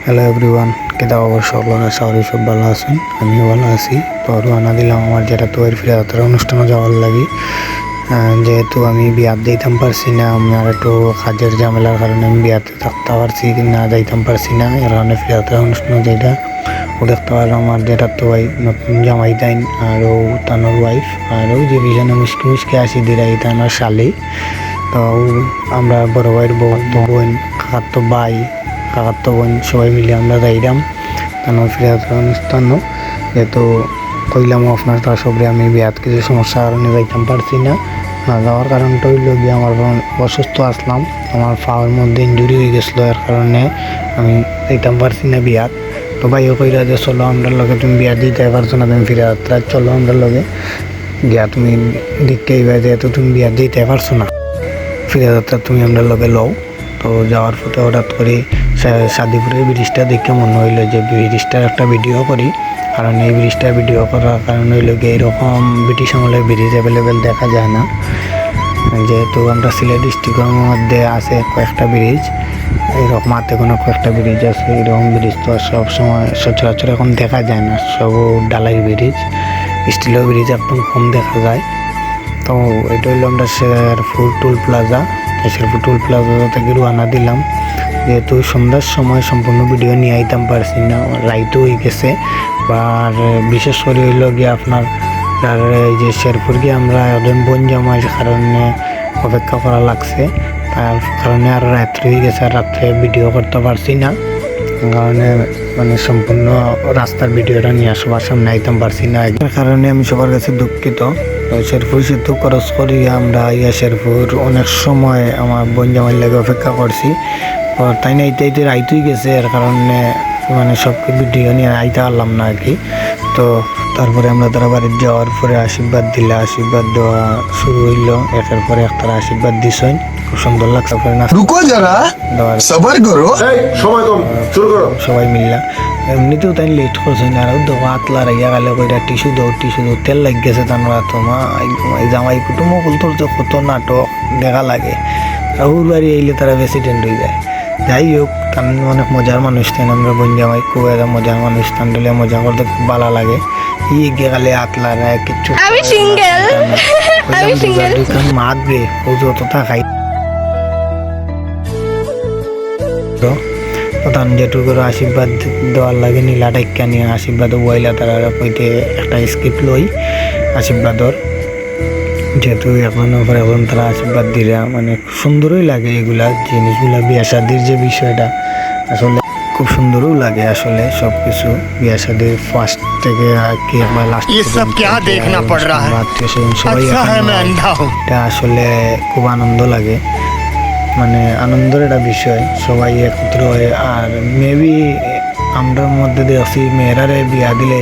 Hello everyone, কেদা অবশ্য সবাই সব ভালো আছেন, আমিও ভালো আছি। তো রওনা দিলাম আমার যেটা তৈরি ফিরে যাত্রা অনুষ্ঠানে যাওয়ার লাগি। যেহেতু আমি বিয়াত দিতাম পারছি না, আমার একটু কাজের ঝামেলার কারণে আমি বিয়াতে থাকতে পারছি না, যাইতাম পারছি না। এর কারণে ফিরে যাত্রা অনুষ্ঠান যেটা ও দেখতে পারলাম আমার যেটা তো নতুন জামাই তাইন আর ও তানোর ওয়াইফ আর ও যে বিছানে মুশকি আসি দিরাই তানোর শালি। তো আমরা বড় ভাইয়ের বোন কাকার তো ভাই কাকার তো বোন সবাই মিলে আমরা যাইলাম তানোর ফিরে যাত্রা অনুষ্ঠানও। যেহেতু কইলাম আপনার তার সবরে আমি বিয়াত কিছু সমস্যার কারণে যাইতাম পারছি না যাওয়ার কারণটা হইল গিয়ে আমার অসুস্থ আসলাম, আমার পাওয়ার মধ্যে ইঞ্জুরি হয়ে গেছিলো, এর কারণে আমি যাইতাম পারছি না বিয়াত। তো ভাইও কইরা যে চলো আমরার লগে, তুমি বিয়াত দিতে পারছো না, তুমি ফিরে যাত্রা চলো আমরার লগে গিয়া তুমি দেখতে আইবা, যেহেতু তুমি বিয়াত দিতে পারছো না ফিরে যাত্রা তুমি আমরার লগে লও। তো যাওয়ার পথে হঠাৎ করে সাদিপুরের ব্রিজটা দেখে মনে হইলো যে ব্রিজটার একটা ভিডিও করি, কারণ এই ব্রিজটা ভিডিও করার কারণ হইল গিয়ে এরকম ব্রিটিশ আমলের ব্রিজ অ্যাভেলেবেল দেখা যায় না। যেহেতু আমরা সিলেট ডিস্ট্রিক্টের মধ্যে আছে কয়েকটা ব্রিজ, এরকম হাতে কোনো কয়েকটা ব্রিজ আছে, এরকম ব্রিজ তো সব সময় সচরাচর এখন দেখা যায় না, সব ডালাই ব্রিজ, স্টিলের ব্রিজ একদম কম দেখা যায়। তো এটা হইলো আমরা শেরপুর টুল প্লাজা, শেরপুর টুল প্লাজা থেকে রওনা দিলাম। যেহেতু সন্ধ্যার সময় সম্পূর্ণ ভিডিও নিয়ে আইতাম পারছি না, রাইতও হয়ে গেছে। আর বিশেষ করে হইল গিয়ে আপনার আর এই যে শেরপুর গিয়ে আমরা একজন বোন জামাইয়ের কারণে অপেক্ষা করা লাগছে, তার কারণে আর রাত্রে হয়ে গেছে, আর রাত্রে ভিডিও করতে পারছি না, কারণে মানে সম্পূর্ণ রাস্তার ভিডিওটা নিয়ে সবার সামনে আইতাম পারছি না। এর কারণে আমি সবার কাছে দুঃখিত। শেরপুর সেতু ক্রস করি আমরা শেরপুর অনেক সময় আমার বোন জামাইয়ের লাগে অপেক্ষা করছি, তাই না এইটাইতে রাইতই গেছে, এর কারণে মানে সব ভিডিও নিয়ে আইতে পারলাম না আর কি। তো তারপরে আমরা তারা বাড়ির যাওয়ার পরে আশীর্বাদ দিলে, আশীর্বাদ দেওয়া শুরু হইলো, একের পরে একটার আশীর্বাদ দিছেন, খুব সুন্দর লাগছে। সবাই মিললা এমনিতেও তাই লেট করছেন, আর হাতলা রাইয়া গেলে কইরা টিস্যু দৌ তেল লাগ গেছে, তার তোমা জামাই কুটুমও তোর যে কত নাটক দেখা লাগে, রাহুল বাড়ি আইলে তারা প্রেসিডেন্ট হয়ে যায়। যাই হোক, তার অনেক মজার মানুষ, তাই আমরা বোন জামাই খুব একটা মজার মানুষ, তান মজা করতে খুব ভালো লাগে। গিয়ে গেলে হাতলা রায় কিচ্ছু মাতবে ও যতটা খাই তান যেটুকু আশীর্বাদ দেওয়ার লাগে নীলা টাইকা নিয়ে আশীর্বাদ বইলা তারা কইতে একটা স্ক্রিপ্ট লই আশীর্বাদর, যেহেতু এখন তারা আশীর্বাদ দিলে মানে সুন্দরই লাগে এগুলা জিনিসগুলা, বিয়া শাদির যে বিষয়টা আসলে খুব সুন্দরও লাগে আসলে সব কিছু, বিয়া শাদির ফার্স্ট থেকে কি একবার লাস্ট আত্মীয় স্বজন সবাই এটা আসলে খুব আনন্দ লাগে, মানে আনন্দের একটা বিষয়, সবাই একত্র হয়ে। আর মেবি আমরার মধ্যে দেখছি মেয়েরারে বিয়া দিলে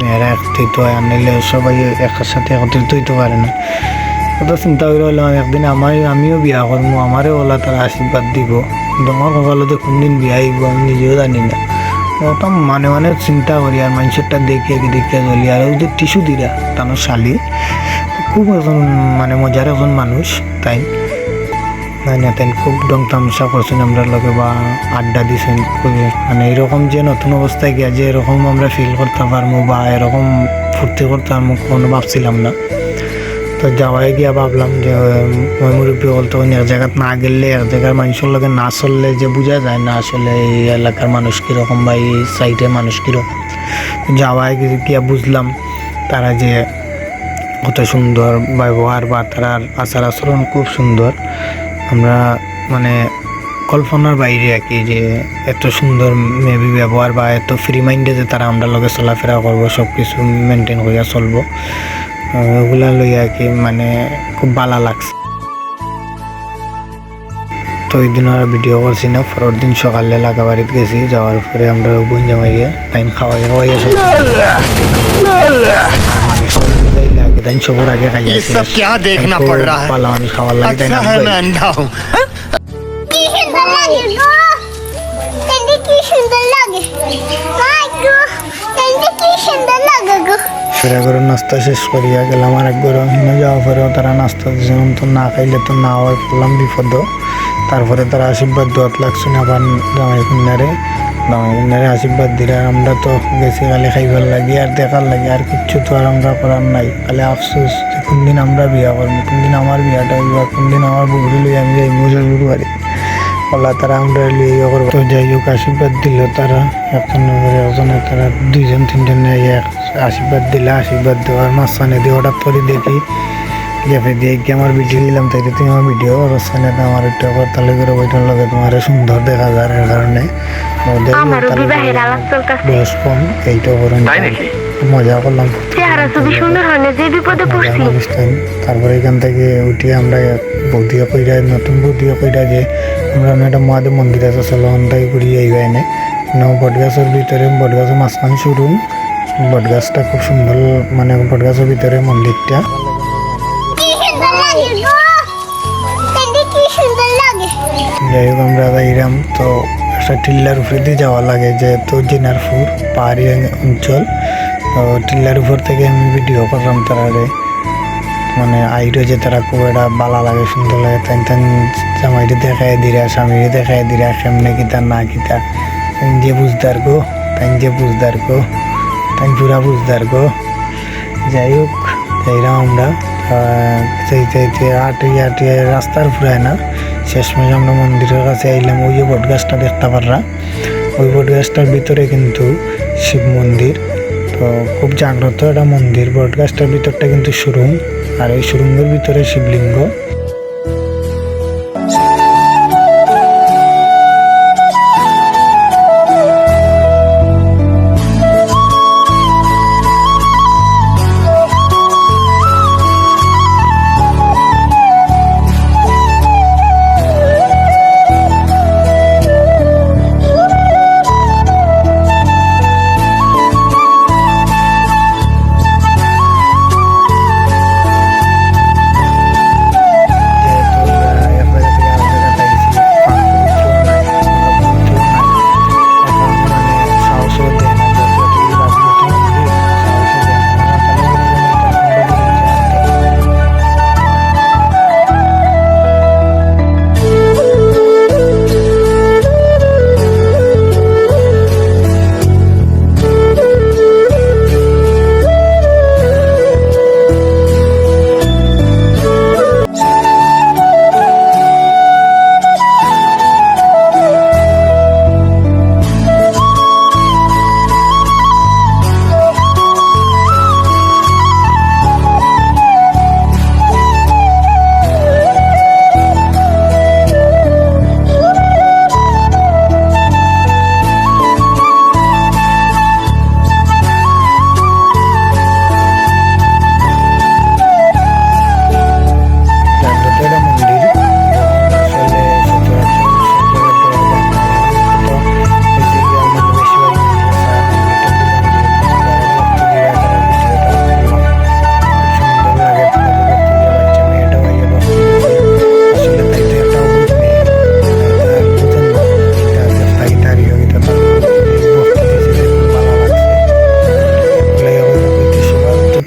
মেয়েরা একত্রিত হয়, আনলে সবাই একসাথে একত্রিত হইতে পারে না। তো চিন্তা করে হলাম একদিন আমিও বিয়া করবো, আমারও ওলা তারা আশীর্বাদ দিব, কিন্তু আমার কপালতে কোনদিন বিয়া আইব আমি নিজেও জানি না। ওটা মানে চিন্তা করি আর মানুষেরটা দেখে চলি। আর ওই যে টিস্যু দিরা তানোর শালি খুব এখন মানে মজার এখন মানুষ, তাই না তাই খুব ডং তামসা করছেন আমরা লোকে বা আড্ডা দিছেন, মানে এরকম যে নতুন অবস্থায় গিয়া যে এরকম আমরা ফিল করতে পারবো বা এরকম ফুর্তি করতে পারবো কোনো ভাবছিলাম না। তো যাওয়াই গিয়া ভাবলাম যে মুরব্বী বলতে এক জায়গায় না গেলে, এক জায়গার মানুষের লগে না চললে যে বোঝা যায় না আসলে এই এলাকার মানুষ কীরকম বা এই সাইডের মানুষ কীরকম। যাওয়াই গিয়া বুঝলাম তারা যে কত সুন্দর ব্যবহার বা তার আচার আচরণ খুব সুন্দর, আমরা মানে কল্পনার বাইরে আর কি, যে এত সুন্দর মেবি ব্যবহার বা এত ফ্রি মাইন্ডে যে তারা আমরা লগে চলাফেরা করবো, সব কিছু মেনটেন করিয়া চলবো, ওগুলা লইয়া আর কি মানে খুব ভালো লাগছে। তো ওই দিন আর ভিডিও করছি না, পরের দিন সকালে লাগা বাড়িতে গেছি, যাওয়ার পরে আমরা বোন জামাইয়ে টাইম খাওয়াই সবর আগে খাওয়ার লাগে গরম নাস্তা শেষ করিয়া গেলাম আর এক গরম যাওয়ার পরেও তারা নাস্তা দিয়েছিলাম, তো না খাইলে তো না হয় পড়লাম বিপদ। তারপরে তারা আশীর্বাদ দোয়াত লাগছে না আবার জামাই কন্যারে আশীর্বাদ দিলে। আর আমরা তো গেছি খালি খাইবার লাগি আর দেখার লাগি, আর কিচ্ছু তো আর আমরা করার নাই। খালি আফসোস যে কোনদিন আমরা বিয়া করবো, কোনদিন আমার বিয়াটা হইব, কোনদিন আমার বউরে লই আমি যাই শ্বশুর বাড়ি। আল্লাহ তারা আমরা লিয়ে করবো। তো যাই হোক আশীর্বাদ দিল তারা, একজনের পরে একজনে তারা দুইজন তিনজনে আশীর্বাদ দিলা। আশীর্বাদ দেওয়ার মাঝখানে দিয়ে হঠাৎ করে দেখি গ্যাপে দিয়ে কি আমার ভিডিও দিলাম, তাই তুমি আমার ভিডিও অবস্থানে আমার একটু তালে করে বইটার লগে তোমার সুন্দর দেখা যায় এর কারণে বয়স কম এইটা করুন মজা করলাম। তারপরে এখান থেকে উঠে আমরা বৌদিয়া কইরা নতুন বৌদিয়া কইরা যে আমরা একটা মহাদেব মন্দির আছে চলো অন্তাই ঘুরিয়ে আইবা এনে বটগাছের ভিতরে, বটগাছের মাঝখান শুরু, বটগাছটা খুব সুন্দর, মানে বটগাছের ভিতরে মন্দিরটা। যাই হোক আমরা যাইলাম তো একটা টিল্লার উপরে দিয়ে যাওয়া লাগে, যেহেতু জিনারপুর পাহাড়ি অঞ্চল, তো টিল্লার উপর থেকে আমি ভিডিও করলাম তারারে, মানে আইরো যে তারা খুব একটা ভালো লাগে সুন্দর লাগে। তাই তাই জামাইরে দেখায় দিরা, স্বামীরে দেখায় দিরা, কেমনে কিতা না কিতা তাই যে বুঝদার গো, তাই পুরা বুঝদার গো। যাই হোক যাইলাম আমরা আটিয়ে রাস্তার ফুরায় না, শেষমেশ আমরা মন্দিরের কাছে আইলাম। ওই যে বটগাছটা দেখতে পাররা, ওই বটগাছটার ভিতরে কিন্তু শিব মন্দির, তো খুব জাগ্রত একটা মন্দির। বটগাছটার ভিতরটা কিন্তু সুরুং, আর ওই সুরুঙ্গের ভিতরে শিবলিঙ্গ।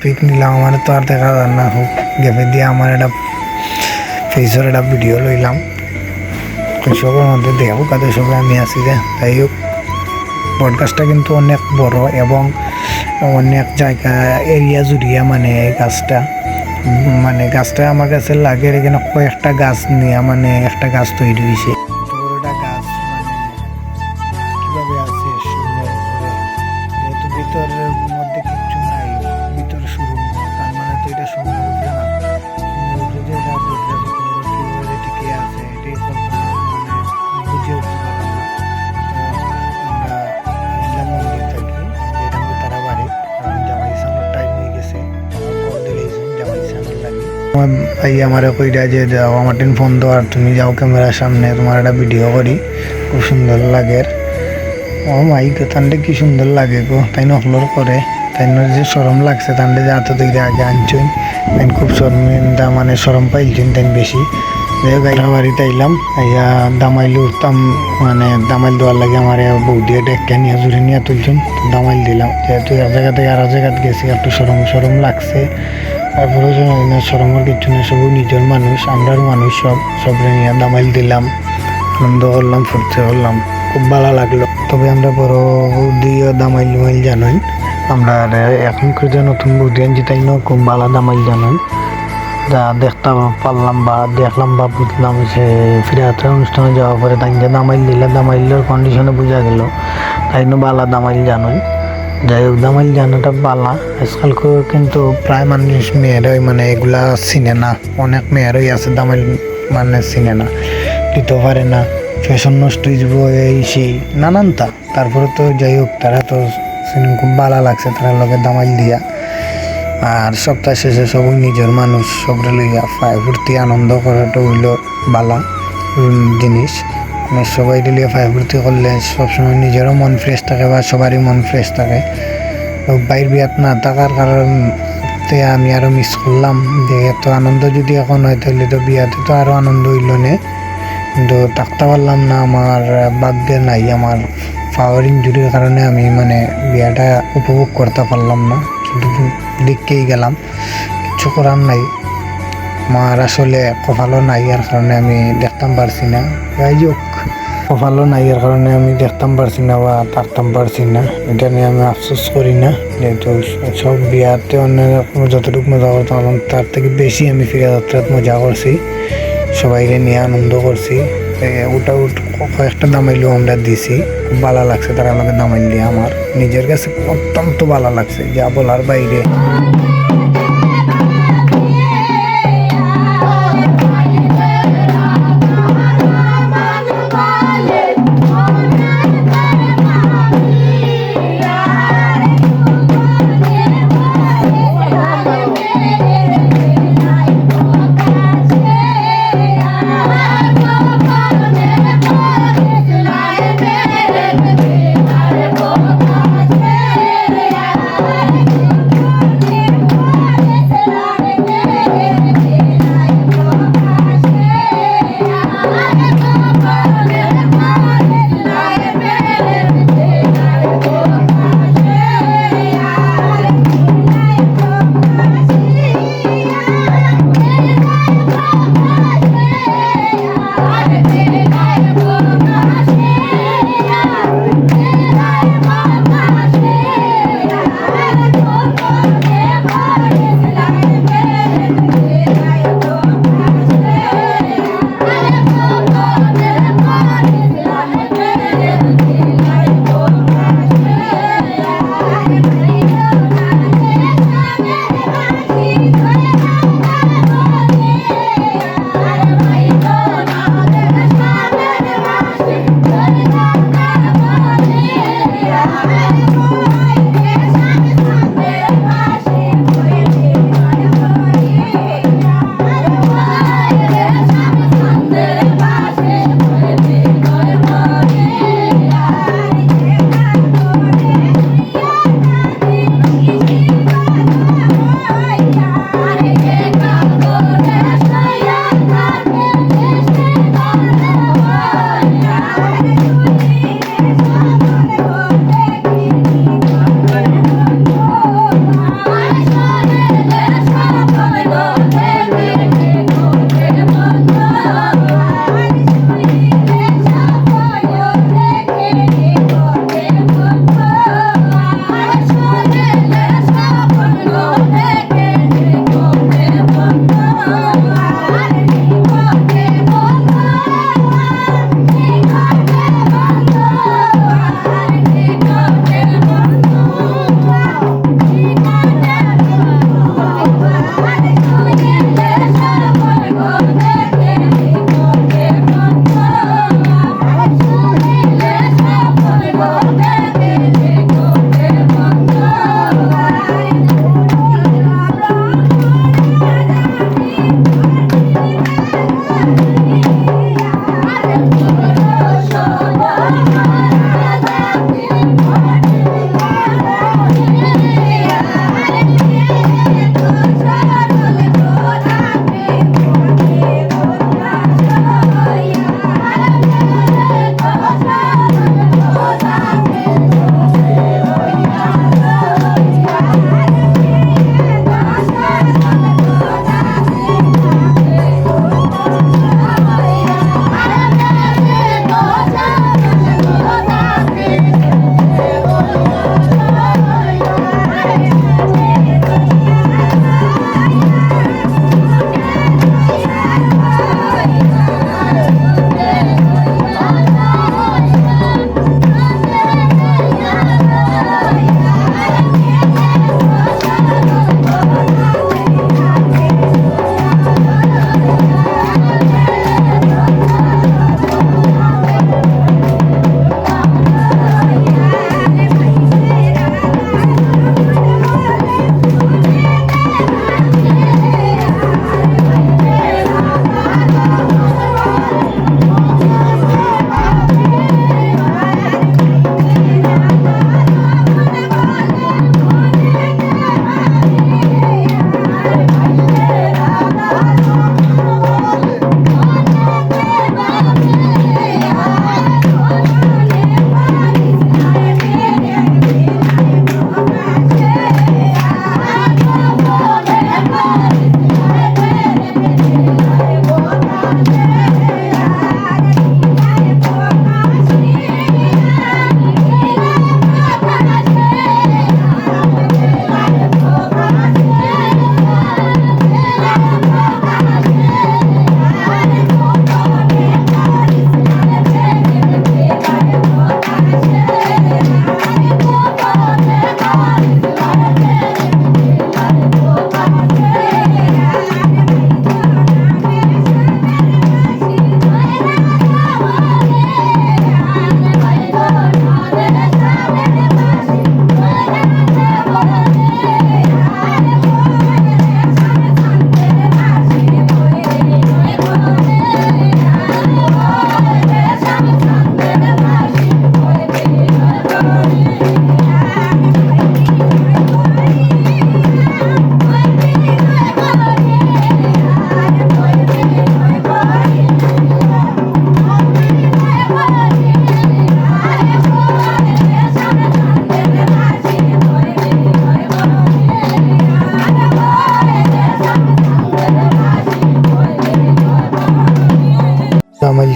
পিক নিলাম, আমার তো আর দেখা যায় না, হোক গ্যাপে দিয়ে আমার একটা ফেসের একটা ভিডিও লইলাম। কৃষকের মধ্যে দেখবো কাদের সবাই আমি আছি যে। তাই হোক পডকাস্টটা কিন্তু অনেক বড় এবং অনেক জায়গা এরিয়া জুড়িয়া, মানে এই গাছটা, মানে গাছটা আমার কাছে লাগে এখানে কয়েকটা গাছ নিয়ে মানে একটা গাছ তৈরি হয়েছে। বড়টা গাছ মানে কিভাবে আছে সুন্দর করে, যেহেতু ভিতরের মধ্যে কিচ্ছু নাই, ভিতর শুরু, তার মানে তো এটা সুন্দর উপরে না, সুন্দর উপরে যে এটা কিভাবে টিকে আছে এটাই কল্পনা মানে বুঝে উঠতে পারলাম না। আমরা ইসলাম মন্দির থাকি, যেটা আমরা তারা বাড়ি, কারণ জামাই সানোর টাইম হয়ে গেছে, কল দিলেইছেন জামাই সানোর লাগে। ভাই আমার কইরা যে যাও আমার টেন ফোন দাও আর তুমি যাও ক্যামেরার সামনে, তোমার একটা ভিডিও করি, খুব সুন্দর লাগে। ও মাই গো, তান্ডে কি সুন্দর লাগে গো, তাই নকলর করে, তাই যে সরম লাগছে তান্ডে যে এত দিকে আগে আনছুন, তাই খুব শর্মিন্দা মানে সরম পাইলছুন তাই বেশি। যাই হোক বাড়িতে আইলাম, আইয়া দামাইলে উঠতাম, মানে দামাইল দেওয়ার লাগে আমার বৌদি ডেক্কা নিয়ে জুড়ে নিয়ে তুলছুন, দামাইল দিলাম। যেহেতু এক জায়গা থেকে আর জায়গাত গেছি একটু সরম লাগছে, তারপরেও সরমের কিছু না, সবই নিজের মানুষ, আমরার মানুষ, সবরে নিয়ে দামাইল দিলাম। আনন্দ করলাম, ফুর্তি করলাম, খুব ভালো লাগলো। তবে আমরা বড় বৌদিও দামাইল মাইল জানেন, আমরা এখনকার যে নতুন বৌদি আনছি তাই খুব ভালো দামাইল জানেন। যা দেখতে পারলাম বা দেখলাম বা বুঝলাম সে ফিরাতের অনুষ্ঠানে যাওয়ার পরে তাই যে দামাইল দিলে দামাইলের কন্ডিশনে বোঝা গেল তাই বালা দামাইল জানোই। যাই হোক, দামাইল জানাটা বালা। আজকাল কিন্তু প্রায় মানুষ মেয়েরাই মানে এগুলা চিনে না, অনেক মেয়েরাই আছে দামাইল মানে চিনে না, দিতে পারে না, ফ্যাশন নষ্ট হয়ে যাব এই সেই নানানটা। তারপরে তো যাই হোক, তারা তো খুব ভালো লাগছে তারা লগে দামাইল দিয়া। আর সপ্তাহ শেষে সবই নিজের মানুষ, সবরে লইয়া পায় ফুর্তি আনন্দ করাটা হইল বালা জিনিস। মানে সবাই লিয়ে পায় ফুর্তি করলে সবসময় নিজেরও মন ফ্রেশ থাকে বা সবারই মন ফ্রেশ থাকে। বাইর বিয়াত না থাকার কারণে আমি আরও মিস করলাম যে এত আনন্দ যদি এখন হয় তাহলে তো বিয়াতে তো আরও আনন্দ হইল না, কিন্তু থাকতে পারলাম না। আমার ভাগ্যে নাই, আমার পাওয়ার ইঞ্জুরির কারণে আমি মানে বিয়াটা উপভোগ করতে পারলাম না, শুধু দেখতেই গেলাম, কিছু করার নাই। আমার আসলে কপালও নাই, এর কারণে আমি দেখতাম পারছি না। যাই হোক, কপালও নাই এর কারণে আমি দেখতাম পারছি না বা থাকতাম পারছি না, এটা নিয়ে আমি আফসোস করি না। যেহেতু সব বিয়াতে অন্য যতটুকু মজা করতাম তার থেকে বেশি আমি ফিরে যাত্রাত মজা করছি, সবাইকে নিয়ে আনন্দ করছি। ওটা কয়েকটা দামাইলেও আমরা দিছি, খুব ভালো লাগছে তারা আমাকে দামাইল দিয়ে। আমার নিজের কাছে অত্যন্ত ভালো লাগছে, যা বলার বাইরে।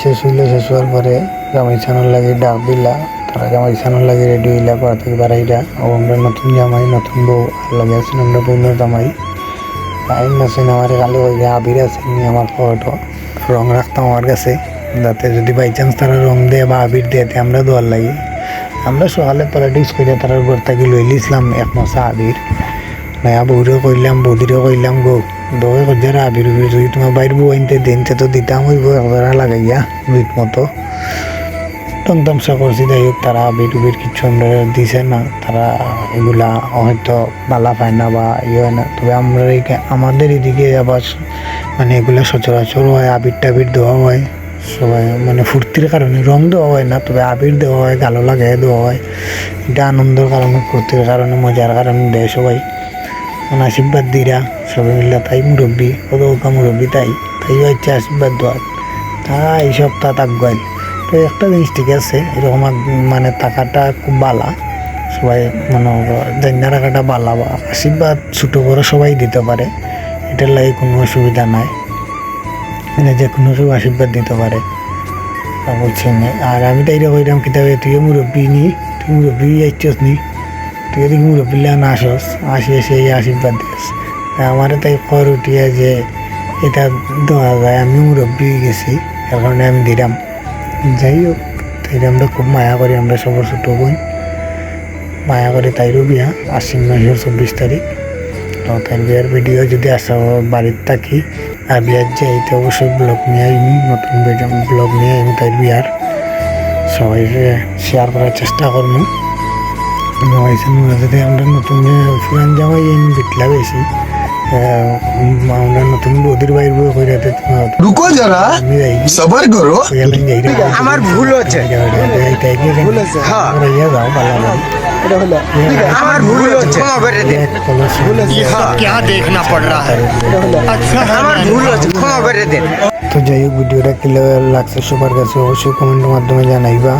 শেষ হইলো, শেষ হওয়ার পরে জামাই ছানোর লাগে ডাক দিলা, তারা জামাই ছানোর লাগে রেডি হইলা, পর থেকে বাড়াইরা ও আমরা নতুন জামাই নতুন বউ আর লাগে আছেন আমরা পূর্ণ জামাই। আইন আছেন আমার খালি ওই আবির আছে আমার ফটো রং রাখতাম আমার কাছে, যাতে যদি বাই চান্স তারা রং দেয় বা আবির দেয় আমরা দোয়ার লাগে। আমরা সকালে পলিটিক্স করে তারা ঘর থেকে লই লিছিলাম এক মশা আবির, নয়া বউরেও কইলাম বৌদিরেও কইলাম গো দোয়ে যারা আবির উবির যদি তোমার বাইর বউ আনতে দিনতে তো দিতাম হইব একজোড়া লাগাইয়া দুইট মতো তন্তামসা করছি। যাই হোক তারা আবির উবির কিচ্ছু আমরা দিছে না, তারা এগুলা হয়তো বালা পায় না বা ইয়ে হয় না। তবে আমরা আমাদের এদিকে আবার মানে এগুলা সচরাচর হয়, আবির টাবির দেওয়া হয় সবাই, মানে ফুর্তির কারণে রং দেওয়া হয় না, তবে আবির দেওয়া হয়, গালো লাগাই দেওয়া হয়। এটা আনন্দের কারণে ফুর্তির কারণে মজার কারণে দেয় সবাই, মানে আশীর্বাদ দিরা সবাই মিলে। তাই মুরব্বী কত মুরব্বী তাই হচ্ছে আশীর্বাদ দেওয়ার, তারা এই সপ্তাহ তাক গাইল। তো একটা জিনিস ঠিক আছে এরকম মানে টাকাটা খুব বালা, সবাই মানে জান্না টাকাটা বালা বা আশীর্বাদ ছোটো বড়ো সবাই দিতে পারে, এটার লাগে কোনো অসুবিধা নাই, মানে যে কোনো সব আশীর্বাদ দিতে পারে বলছি না। আর আমি তাই কইলাম কিতাবে তুইও মুরব্বী নি, তুই মুরব্বী আইছস নি, তুই এদিকে মুরব্বীলা না আসস, আসি এসে এই আশীর্বাদ দিস। আমার তাই খর উঠিয়া যে এটা দেওয়া যায়, আমি মুরব্বী গেছি এর কারণে আমি দিলাম। যাই হোক তাই আমরা খুব মায়া করি, আমরা সবার ছোটো বোন মায়া করি। তাইরও বিয়া আশ্বিন মাসের 24 তারিখ। তো তার বিয়ার ভিডিও যদি আসা বাড়ির থাকি আর বিয়ার যাই তো অবশ্যই ব্লগ নিয়ে আইনি, নতুন ব্লগ নিয়ে আইনি তাই বিয়ার সবাই শেয়ার করার চেষ্টা করবো। জামাইছেন যাতে আমরা নতুন পুরান জামাই বিটলা বেশি আমরা নতুন বৌদির বাইর বই কই রাতে रुको जरा सबर करो আমার ভুল হচ্ছে আমার ভুল হচ্ছে ক্ষমা করে দে क्या देखना पड़ रहा है अच्छा আমার ভুল হচ্ছে ক্ষমা করে দে। তো যাই হোক ভিডিওটা কি লাগছে সবার কাছে অবশ্যই কমেন্টের মাধ্যমে জানাইবা।